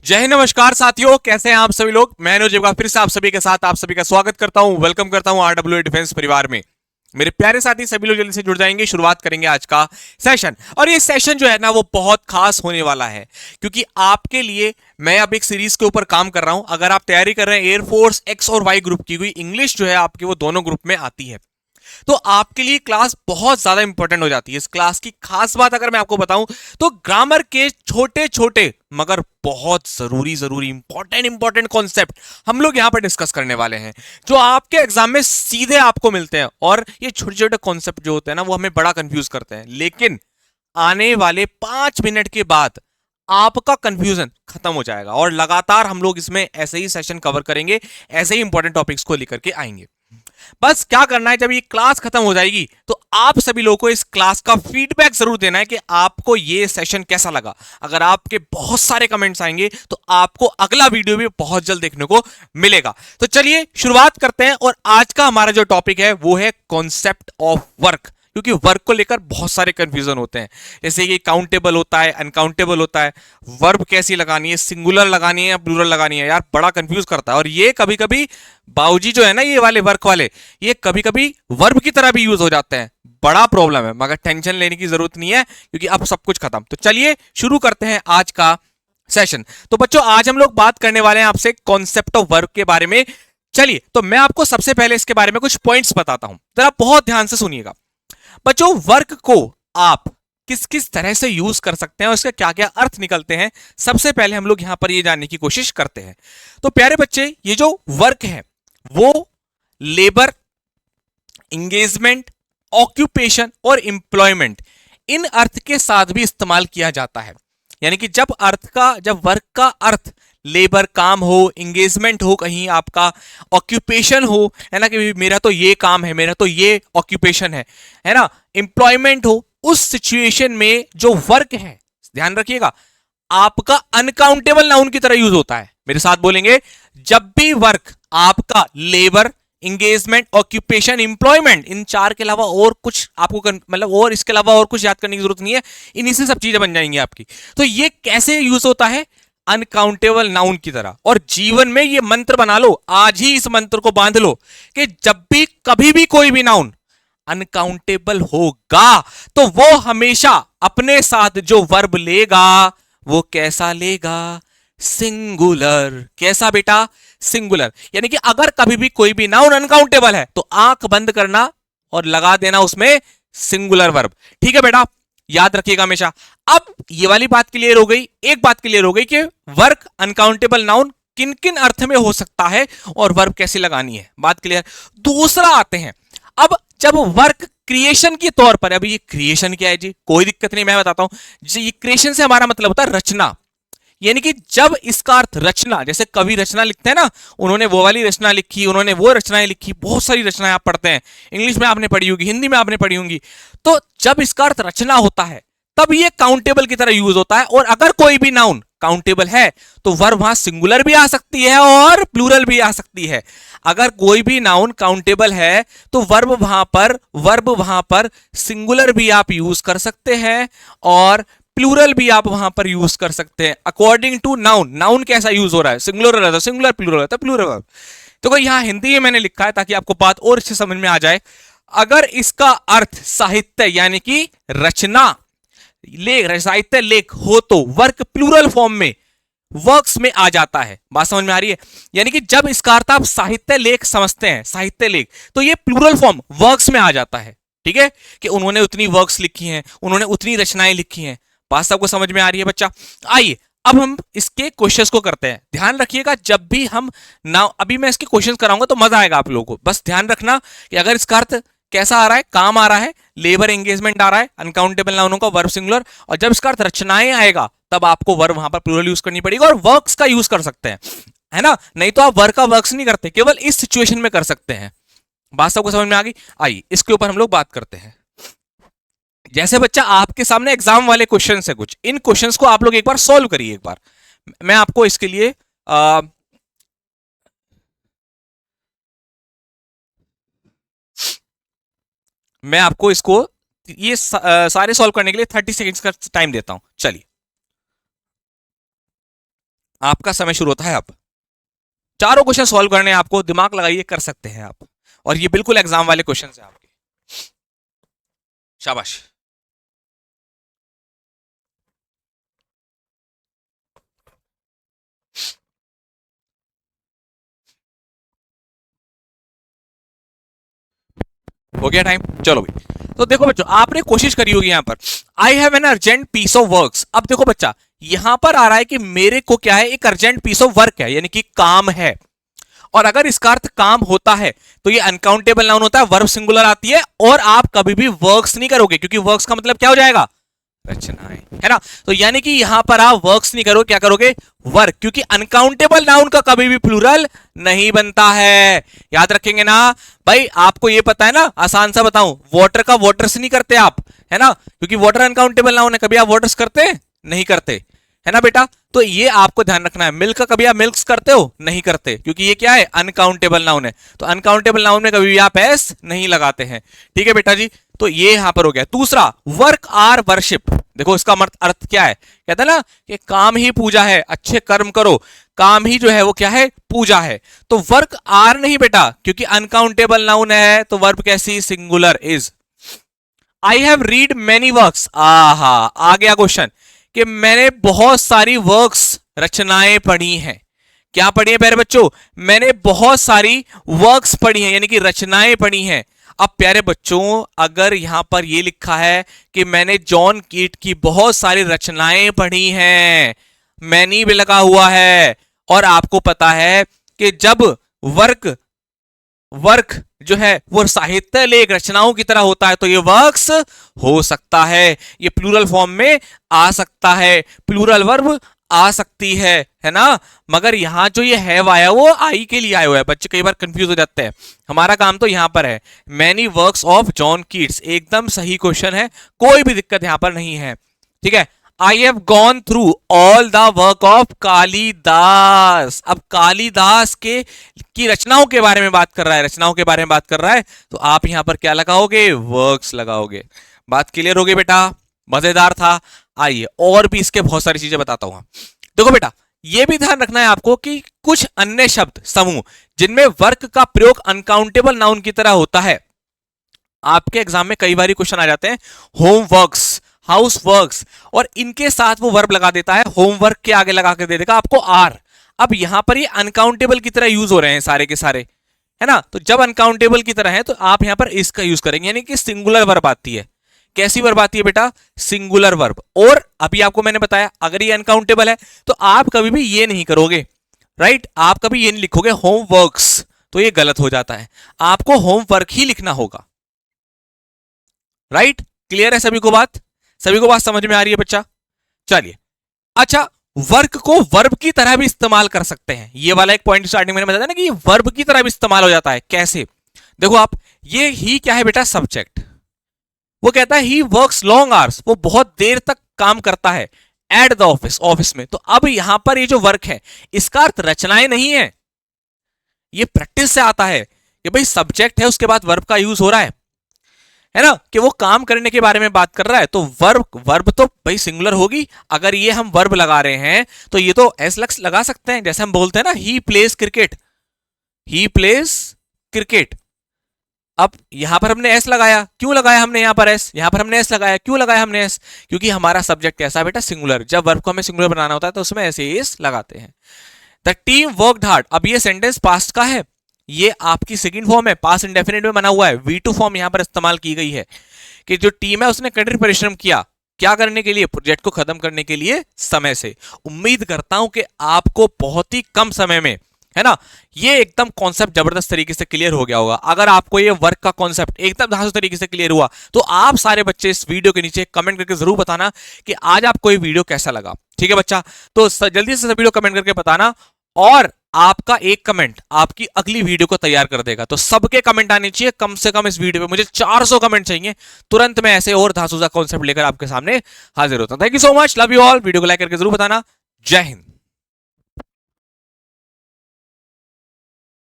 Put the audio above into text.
जय हिंद, नमस्कार साथियों, कैसे हैं आप सभी लोग। मैं अनुज फिर से आप सभी के साथ आप सभी का स्वागत करता हूं, वेलकम करता हूं आरडब्ल्यूए डिफेंस परिवार में। मेरे प्यारे साथी सभी लोग जल्दी से जुड़ जाएंगे, शुरुआत करेंगे आज का सेशन। और ये सेशन जो है ना वो बहुत खास होने वाला है, क्योंकि आपके लिए मैं अब एक सीरीज के ऊपर काम कर रहा हूं। अगर आप तैयारी कर रहे हैं एयरफोर्स एक्स और वाई ग्रुप की, हुई इंग्लिश जो है आपके वो दोनों ग्रुप में आती है, तो आपके लिए क्लास बहुत ज्यादा इंपॉर्टेंट हो जाती है। इस क्लास की खास बात अगर मैं आपको बताऊं तो ग्रामर के छोटे छोटे मगर बहुत जरूरी जरूरी इंपॉर्टेंट कॉन्सेप्ट हम लोग यहां पर डिस्कस करने वाले हैं, जो आपके एग्जाम में सीधे आपको मिलते हैं। और ये छोटे छोटे कॉन्सेप्ट जो होते हैं ना वो हमें बड़ा कंफ्यूज करते हैं, लेकिन आने वाले 5 मिनट के बाद आपका कंफ्यूजन खत्म हो जाएगा। और लगातार हम लोग इसमें ऐसे ही सेशन कवर करेंगे, ऐसे ही इंपॉर्टेंट टॉपिक्स को लेकर के आएंगे। बस क्या करना है, जब ये क्लास खत्म हो जाएगी तो आप सभी लोगों को इस क्लास का फीडबैक जरूर देना है कि आपको ये सेशन कैसा लगा। अगर आपके बहुत सारे कमेंट्स आएंगे तो आपको अगला वीडियो भी बहुत जल्द देखने को मिलेगा। तो चलिए शुरुआत करते हैं। और आज का हमारा जो टॉपिक है वो है कॉन्सेप्ट ऑफ वर्क, क्योंकि वर्क को लेकर बहुत सारे कंफ्यूजन होते हैं। जैसे कि काउंटेबल होता है, अनकाउंटेबल होता है, वर्ब कैसी लगानी है, सिंगुलर लगानी है या प्लूरल लगानी है, यार बड़ा कंफ्यूज करता है। और ये कभी कभी बाबूजी जो है ना, ये वाले वर्क वाले, ये कभी कभी वर्ब की तरह भी यूज हो जाते हैं। बड़ा प्रॉब्लम है, मगर टेंशन लेने की जरूरत नहीं है, क्योंकि अब सब कुछ खत्म। तो चलिए शुरू करते हैं आज का सेशन। तो बच्चों, आज हम लोग बात करने वाले हैं आपसे कॉन्सेप्ट ऑफ वर्क के बारे में। चलिए, तो मैं आपको सबसे पहले इसके बारे में कुछ पॉइंट्स बताता हूं, जरा बहुत ध्यान से सुनिएगा। बच्चों, वर्क को आप किस किस तरह से यूज कर सकते हैं और इसके क्या क्या अर्थ निकलते हैं, सबसे पहले हम लोग यहां पर ये जानने की कोशिश करते हैं। तो प्यारे बच्चे, ये जो वर्क है वो लेबर, इंगेजमेंट, ऑक्यूपेशन और एम्प्लॉयमेंट, इन अर्थ के साथ भी इस्तेमाल किया जाता है। यानी कि जब वर्क का अर्थ लेबर काम हो, इंगेजमेंट हो, कहीं आपका ऑक्यूपेशन हो, है ना, कि मेरा तो ये काम है, मेरा तो ये ऑक्यूपेशन है ना, एम्प्लॉयमेंट हो, उस सिचुएशन में जो वर्क है, ध्यान रखिएगा, आपका अनकाउंटेबल नाउन की तरह यूज होता है। मेरे साथ बोलेंगे, जब भी वर्क आपका लेबर, इंगेजमेंट, ऑक्यूपेशन, इंप्लॉयमेंट, इन चार के अलावा और कुछ आपको मतलब और इसके अलावा और कुछ याद करने की जरूरत नहीं है, इन्हीं से सब चीजें बन जाएंगी आपकी। तो ये कैसे यूज होता है? अनकाउंटेबल नाउन की तरह। और जीवन में ये मंत्र बना लो, आज ही इस मंत्र को बांध लो कि जब भी कभी भी कोई भी नाउन अनकाउंटेबल होगा तो वो हमेशा अपने साथ जो वर्ब लेगा वो कैसा लेगा? सिंगुलर। कैसा बेटा? सिंगुलर। यानी कि अगर कभी भी कोई भी नाउन अनकाउंटेबल है तो आंख बंद करना और लगा देना उसमें सिंगुलर वर्ब। ठीक है बेटा, याद रखिएगा हमेशा। अब ये वाली बात क्लियर हो गई, एक बात क्लियर हो गई कि वर्क अनकाउंटेबल नाउन किन किन अर्थ में हो सकता है और वर्ब कैसे लगानी है, बात क्लियर। दूसरा आते हैं, अब जब वर्क क्रिएशन के तौर पर, अभी ये क्रिएशन क्या है जी, कोई दिक्कत नहीं, मैं बताता हूं जी। ये क्रिएशन से हमारा मतलब होता है रचना। यानी कि जब इसका अर्थ रचना, जैसे कवि रचना लिखते हैं ना, उन्होंने वो वाली रचना लिखी, उन्होंने वो रचनाएं लिखी, बहुत सारी रचनाएं आप पढ़ते हैं, इंग्लिश में आपने पढ़ी होगी, हिंदी में आपने पढ़ी होंगी। तो जब इसका अर्थ रचना होता है तब ये काउंटेबल की तरह यूज होता है। और अगर कोई भी नाउन काउंटेबल है तो वर्ब वहां सिंगुलर भी आ सकती है और प्लूरल भी आ सकती है। अगर कोई भी नाउन काउंटेबल है तो वर्ब वहां पर सिंगुलर भी आप यूज कर सकते हैं और प्लूरल भी आप वहां पर यूज कर सकते हैं, अकॉर्डिंग टू नाउन। नाउन कैसा यूज हो रहा है, सिंगुलर रहता है सिंगुलर, प्लूरल रहता है प्लूरल वर्ब। तो कोई यहां हिंदी में मैंने लिखा है ताकि आपको बात और अच्छे समझ में आ जाए। अगर इसका अर्थ साहित्य यानी कि रचना, साहित्य लेख हो तो वर्क प्लूरल फॉर्म में वर्क्स में आ जाता है। बात समझ में आ रही है? यानी कि जब इसका अर्थ आप साहित्य लेख समझते हैं, साहित्य लेख, तो ये प्लूरल फॉर्म वर्क्स में आ जाता है। ठीक है, कि उन्होंने उतनी वर्क्स लिखी हैं, उन्होंने उतनी रचनाएं लिखी हैं। बात सबको समझ में आ रही है बच्चा? आइए अब हम इसके क्वेश्चंस को करते हैं। ध्यान रखिएगा, जब भी हम ना, अभी मैं इसके क्वेश्चंस कराऊंगा तो मजा आएगा आप लोगों को। बस ध्यान रखना कि अगर इसका अर्थ कैसा आ रहा है, काम आ रहा है, लेबर, एंगेजमेंट आ रहा है, अनकाउंटेबल नाउनों का वर्ब सिंगुलर, और जब इसका अर्थ रचनाएं आएगा तब आपको वर्ब वहां पर प्लूरल यूज करनी पड़ेगी और वर्क्स का यूज कर सकते हैं, है ना। नहीं तो आप वर्क का वर्क्स नहीं करते, केवल इस सिचुएशन में कर सकते हैं। बात सबको समझ में आ गई? आइए इसके ऊपर हम लोग बात करते हैं। जैसे बच्चा आपके सामने एग्जाम वाले क्वेश्चन है कुछ, इन क्वेश्चंस को आप लोग एक बार सॉल्व करिए। एक बार मैं आपको इसके लिए मैं आपको इसको ये सारे सॉल्व करने के लिए 30 सेकेंड्स का टाइम देता हूं। चलिए आपका समय शुरू होता है अब। चारों क्वेश्चन सॉल्व करने हैं आपको, दिमाग लगाइए, कर सकते हैं आप, और ये बिल्कुल एग्जाम वाले क्वेश्चन हैं आपके। शाबाश। हो गया टाइम, चलो भाई। तो देखो बच्चों, आपने कोशिश करी होगी यहां पर, I have an urgent piece of work. अब देखो बच्चा, यहां पर आ रहा है कि मेरे को क्या है, एक अर्जेंट पीस ऑफ वर्क है, यानी कि काम है। और अगर इसका अर्थ काम होता है तो ये अनकाउंटेबल नाउन होता है, वर्ब सिंगुलर आती है, और आप कभी भी वर्क्स नहीं करोगे, क्योंकि वर्क्स का मतलब क्या हो जाएगा, रचनाएं, है ना। तो यानी कि यहां पर आप वर्क्स नहीं करोगे, क्या करोगे, वर्क, क्योंकि अनकाउंटेबल नाउन का कभी भी प्लूरल नहीं बनता है। याद रखेंगे ना भाई, आपको ये पता है ना, आसान सा बताऊं, वाटर का वाटर्स नहीं करते आप, है ना, क्योंकि वाटर अनकाउंटेबल नाउन है, कभी आप वाटर्स करते नहीं करते, है ना बेटा। तो ये आपको ध्यान रखना है। मिल्क का कभी आप मिल्क्स करते हो, नहीं करते, क्योंकि ये क्या है, अनकाउंटेबल नाउन है। तो अनकाउंटेबल नाउन में कभी भी आप एस नहीं लगाते हैं, ठीक है बेटा जी। तो ये यहां पर हो गया। दूसरा, वर्क आर वर्शिप, देखो इसका अर्थ क्या है, कहता है ना कि काम ही पूजा है, अच्छे कर्म करो, काम ही जो है वो क्या है, पूजा है। तो वर्क आर नहीं बेटा, क्योंकि अनकाउंटेबल नाउन है, तो वर्ब कैसी, singular, is. I have read many works, आहा, आ गया क्वेश्चन कि मैंने बहुत सारी वर्क्स, रचनाएं पढ़ी हैं। क्या पढ़ी है प्यारे बच्चों, मैंने बहुत सारी वर्क्स पढ़ी हैं, यानी कि रचनाएं पढ़ी हैं। अब प्यारे बच्चों, अगर यहां पर ये लिखा है कि मैंने जॉन कीट की बहुत सारी रचनाएं पढ़ी हैं, मैनी भी लगा हुआ है, और आपको पता है कि जब वर्क वर्क जो है वो साहित्य लेख रचनाओं की तरह होता है, तो ये वर्क्स हो सकता है, ये प्लूरल फॉर्म में आ सकता है, प्लूरल वर्ब आ सकती है ना। मगर यहां जो ये हैव आया वो आई के लिए आया हुआ है, बच्चे कई बार कंफ्यूज हो जाते हैं। हमारा काम तो यहां पर है, many works of John Keats, एकदम सही क्वेश्चन है, कोई भी दिक्कत यहां पर नहीं है, ठीक है। I have gone through all the work of Kalidas. अब कालिदास के की रचनाओं के बारे में बात कर रहा है, रचनाओं के बारे में बात कर रहा है, तो आप यहां पर क्या लगाओगे, वर्क्स लगाओगे। बात क्लियर हो गई बेटा, मजेदार था। आइए और भी इसके बहुत सारी चीजें बताता हूं। देखो बेटा, यह भी ध्यान रखना है आपको कि कुछ अन्य शब्द समूह जिनमें वर्क का प्रयोग अनकाउंटेबल नाउन की तरह होता है, आपके एग्जाम में कई बार क्वेश्चन आ जाते हैं, होमवर्क्स, हाउस वर्क्स, और इनके साथ वो वर्ब लगा देता है, होमवर्क के आगे लगा के दे देगा आपको आर। अब यहां पर ये अनकाउंटेबल की तरह यूज हो रहे हैं सारे के सारे, है ना। तो जब अनकाउंटेबल की तरह है तो आप यहां पर इसका यूज करेंगे, यानी कि सिंगुलर वर्ब आती है। कैसी वर्ब आती है बेटा, सिंगुलर वर्ब। और अभी आपको मैंने बताया, अगर ये अनकाउंटेबल है तो आप कभी भी ये नहीं करोगे, राइट, आप कभी ये नहीं लिखोगे होमवर्क्स, तो ये गलत हो जाता है, आपको होमवर्क ही लिखना होगा, राइट। क्लियर है सभी को बात, सभी को बात समझ में आ रही है बच्चा। चलिए, अच्छा, वर्क को वर्ब की तरह भी इस्तेमाल कर सकते हैं, ये वाला एक पॉइंट स्टार्टिंग में बताया ना कि ये वर्ब की तरह भी इस्तेमाल हो जाता है। कैसे, देखो आप, ये ही क्या है बेटा, सब्जेक्ट। वो कहता है ही वर्क्स लॉन्ग आवर्स, वो बहुत देर तक काम करता है, एट द ऑफिस, ऑफिस में। तो अब यहां पर ये जो वर्क है, इसका अर्थ रचनाएं नहीं है, ये प्रैक्टिस से आता है कि भाई सब्जेक्ट है, उसके बाद वर्ब का यूज हो रहा है ना, कि वो काम करने के बारे में बात कर रहा है, तो वर्ब वर्ब तो भाई सिंगुलर होगी। अगर ये हम वर्ब लगा रहे हैं तो ये तो एस लक्स लगा सकते हैं, जैसे हम बोलते हैं ना, he plays cricket, he plays cricket. अब यहां पर हमने एस लगाया, क्यों लगाया हमने यहां पर एस, यहां पर हमने एस लगाया, क्यों लगाया हमने एस, क्योंकि हमारा सब्जेक्ट कैसा बेटा, सिंगुलर। जब वर्ब को हमें सिंगुलर बनाना होता है तो उसमें ऐसे एस लगाते हैं। द टीम वर्कड हार्ड, अब ये सेंटेंस पास्ट का है, ये आपकी सेकंड फॉर्म है, पास्ट इंडेफिनिट में बना हुआ है, V2 फॉर्म यहां पर इस्तेमाल की गई है कि जो टीम है उसने कठिन परिश्रम किया, क्या करने के लिए, प्रोजेक्ट को खत्म करने के लिए, समय से। उम्मीद करता हूं कि आपको बहुत ही कम समय में, है ना, ये एकदम कॉन्सेप्ट जबरदस्त तरीके से क्लियर हो गया होगा। अगर आपको ये वर्क का कॉन्सेप्ट एकदम धांसू तरीके से क्लियर हुआ तो आप सारे बच्चे इस वीडियो के नीचे कमेंट करके जरूर बताना कि आज आपको ये वीडियो कैसा लगा, ठीक है बच्चा। तो जल्दी से वीडियो कमेंट करके बताना, और आपका एक कमेंट आपकी अगली वीडियो को तैयार कर देगा। तो सबके कमेंट आने चाहिए कम से कम इस वीडियो पे, मुझे 400 कमेंट चाहिए, तुरंत मैं ऐसे और धांसूसा कॉन्सेप्ट लेकर आपके सामने हाजिर होता हूं। Thank you so much, love you all. Video को लाइक करके जरूर बताना। जय हिंद।